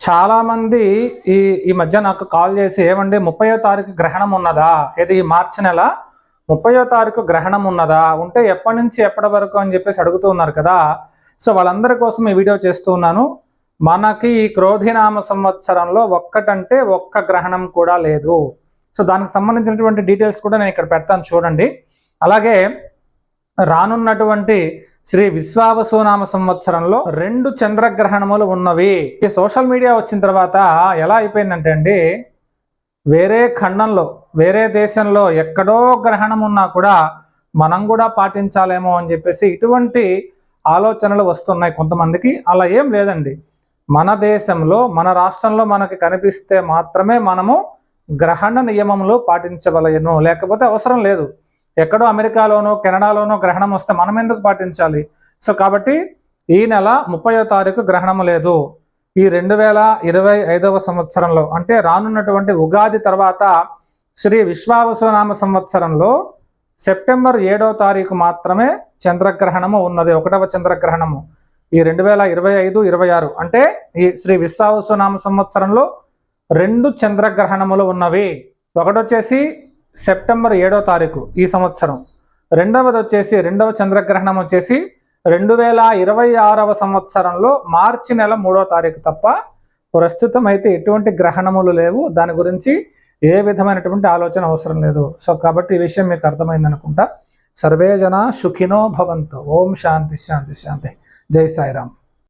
చాలామంది ఈ ఈ మధ్య నాకు కాల్ చేసి ఏమండి 30వ తారీఖు గ్రహణం ఉన్నదా? ఇది మార్చి నెల 30వ తారీఖు గ్రహణం ఉన్నదా? ఉంటే ఎప్పటి నుంచి ఎప్పటి వరకు అని చెప్పేసి అడుగుతూ ఉన్నారు కదా. సో వాళ్ళందరి కోసం ఈ వీడియో చేస్తూ ఉన్నాను. మనకి ఈ క్రోధినామ సంవత్సరంలో ఒక్కటంటే ఒక్క గ్రహణం కూడా లేదు. సో దానికి సంబంధించినటువంటి డీటెయిల్స్ కూడా నేను ఇక్కడ పెడతాను చూడండి. అలాగే రానున్నటువంటి శ్రీ విశ్వావసునామ సంవత్సరంలో 2 చంద్రగ్రహణములు ఉన్నవి. ఈ సోషల్ మీడియా వచ్చిన తర్వాత ఎలా అయిపోయిందంటే అండి, వేరే ఖండంలో వేరే దేశంలో ఎక్కడో గ్రహణం ఉన్నా కూడా మనం కూడా పాటించాలేమో అని చెప్పేసి ఇటువంటి ఆలోచనలు వస్తున్నాయి కొంతమందికి. అలా ఏం లేదండి. మన దేశంలో మన రాష్ట్రంలో మనకి కనిపిస్తే మాత్రమే మనము గ్రహణ నియమములు పాటించవలయను, లేకపోతే అవసరం లేదు. ఎక్కడో అమెరికాలోనో కెనడాలోనో గ్రహణం వస్తే మనం ఎందుకు పాటించాలి? సో కాబట్టి ఈ నెల 30వ తారీఖు గ్రహణము లేదు. ఈ 2025వ సంవత్సరంలో అంటే రానున్నటువంటి ఉగాది తర్వాత శ్రీ విశ్వావసునామ సంవత్సరంలో సెప్టెంబర్ 7వ తారీఖు మాత్రమే చంద్రగ్రహణము ఉన్నది, 1వ చంద్రగ్రహణము. ఈ 2025-26 అంటే ఈ శ్రీ విశ్వావసునామ సంవత్సరంలో 2 చంద్రగ్రహణములు ఉన్నవి. ఒకటి వచ్చేసి సెప్టెంబర్ 7వ తారీఖు ఈ సంవత్సరం, రెండవది వచ్చేసి 2వ చంద్రగ్రహణం వచ్చేసి 2026వ సంవత్సరంలో మార్చి నెల 3వ తారీఖు తప్ప ప్రస్తుతం అయితే ఎటువంటి గ్రహణములు లేవు. దాని గురించి ఏ విధమైనటువంటి ఆలోచన అవసరం లేదు. సో కాబట్టి ఈ విషయం మీకు అర్థమైంది అనుకుంటా. సర్వే జన సుఖినో భవంతు. ఓం శాంతి శాంతి శాంతి. జై సాయిరామ్.